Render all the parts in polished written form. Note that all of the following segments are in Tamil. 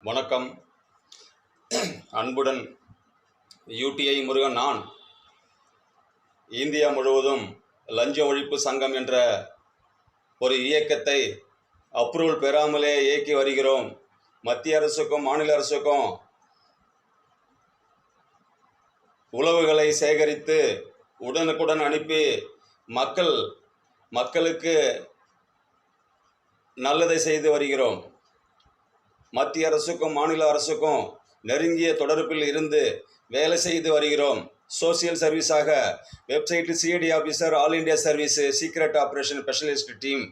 வணக்கம். அன்புடன் யூடிஐ முருகன். நான் இந்தியா முழுவதும் லஞ்ச ஒழிப்பு சங்கம் என்ற ஒரு இயக்கத்தை அப்ரூவல் பெறாமலே இயக்கி வருகிறோம். மத்திய அரசுக்கும் மாநில அரசுக்கும் உளவுகளை சேகரித்து உடனுக்குடன் அனுப்பி மக்களுக்கு நல்லதை செய்து வருகிறோம். மத்திய அரசுக்கும் மாநில அரசுக்கும் நெருங்கிய தொடர்பில் இருந்து வேலை செய்து வருகிறோம். சோசியல் சர்வீஸாக website, CID officer, all India service, secret operation specialist team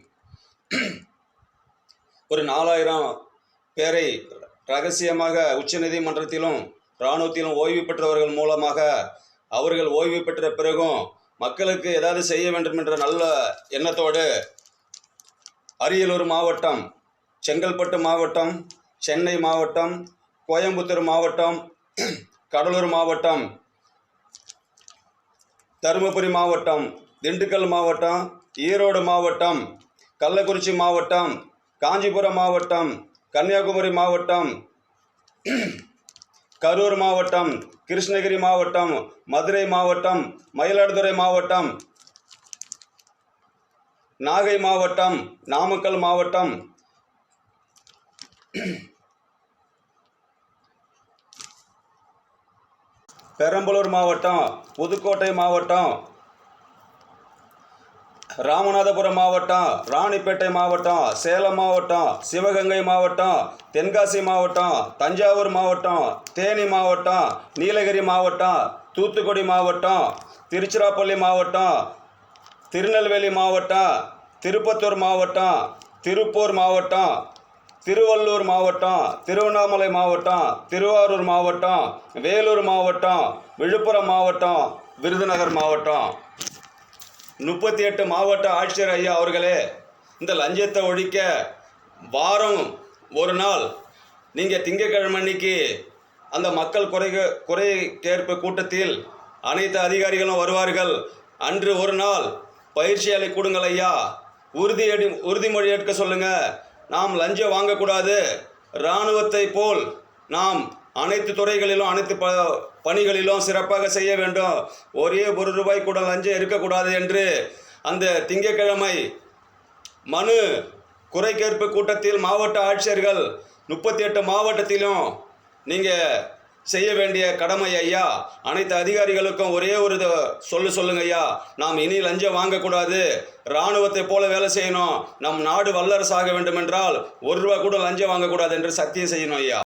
ஒரு 4000 பேரை ரகசியமாக உச்சநீதிமன்றத்திலும் இராணுவத்திலும் ஓய்வு பெற்றவர்கள் மூலமாக அவர்கள் ஓய்வு பெற்ற பிறகும் மக்களுக்கு ஏதாவது செய்ய வேண்டும் என்ற நல்ல எண்ணத்தோடு அரியலூர் மாவட்டம், செங்கல்பட்டு மாவட்டம், சென்னை மாவட்டம், கோயம்புத்தூர் மாவட்டம், கடலூர் மாவட்டம், தருமபுரி மாவட்டம், திண்டுக்கல் மாவட்டம், ஈரோடு மாவட்டம், கள்ளக்குறிச்சி மாவட்டம், காஞ்சிபுரம் மாவட்டம், கன்னியாகுமரி மாவட்டம், கரூர் மாவட்டம், கிருஷ்ணகிரி மாவட்டம், மதுரை மாவட்டம், மயிலாடுதுறை மாவட்டம், நாகை மாவட்டம், நாமக்கல் மாவட்டம், பெரம்பலூர் மாவட்டம், புதுக்கோட்டை மாவட்டம், ராமநாதபுரம் மாவட்டம், ராணிப்பேட்டை மாவட்டம், சேலம் மாவட்டம், சிவகங்கை மாவட்டம், தென்காசி மாவட்டம், தஞ்சாவூர் மாவட்டம், தேனி மாவட்டம், நீலகிரி மாவட்டம், தூத்துக்குடி மாவட்டம், திருச்சிராப்பள்ளி மாவட்டம், திருநெல்வேலி மாவட்டம், திருப்பத்தூர் மாவட்டம், திருப்பூர் மாவட்டம், திருவள்ளூர் மாவட்டம், திருவண்ணாமலை மாவட்டம், திருவாரூர் மாவட்டம், வேலூர் மாவட்டம், விழுப்புரம் மாவட்டம், விருதுநகர் மாவட்டம். 38 மாவட்ட ஆட்சியர் ஐயா அவர்களே, இந்த லஞ்சத்தை ஒழிக்க வாரம் ஒரு நாள் நீங்கள் திங்கட்கிழமை அன்னைக்கு அந்த மக்கள் குறை கேட்பு கூட்டத்தில் அனைத்து அதிகாரிகளும் வருவார்கள். அன்று ஒரு நாள் பயிற்சி அளி கொடுங்கள் ஐயா. உறுதிமொழி ஏற்க சொல்லுங்கள். நாம் லஞ்சம் வாங்கக்கூடாது. இராணுவத்தை போல் நாம் அனைத்து துறைகளிலும் அனைத்து பணிகளிலும் சிறப்பாக செய்ய வேண்டும். ஒரே ₹1 கூட லஞ்சம் இருக்கக்கூடாது என்று அந்த திங்கட்கிழமை மனு குறை கேட்பு கூட்டத்தில் மாவட்ட ஆட்சியர்கள் 38 மாவட்டத்திலும் நீங்கள் செய்ய வேண்டிய கடமை ஐயா. அனைத்து அதிகாரிகளுக்கும் ஒரே ஒரு சொல்லுங்க ஐயா. நாம் இனி லஞ்சம் வாங்கக்கூடாது. இராணுவத்தை போல வேலை செய்யணும். நம் நாடு வல்லரசாக வேண்டும் என்றால் ₹1 கூட லஞ்சம் வாங்கக்கூடாது என்று சத்தியம் செய்யணும் ஐயா.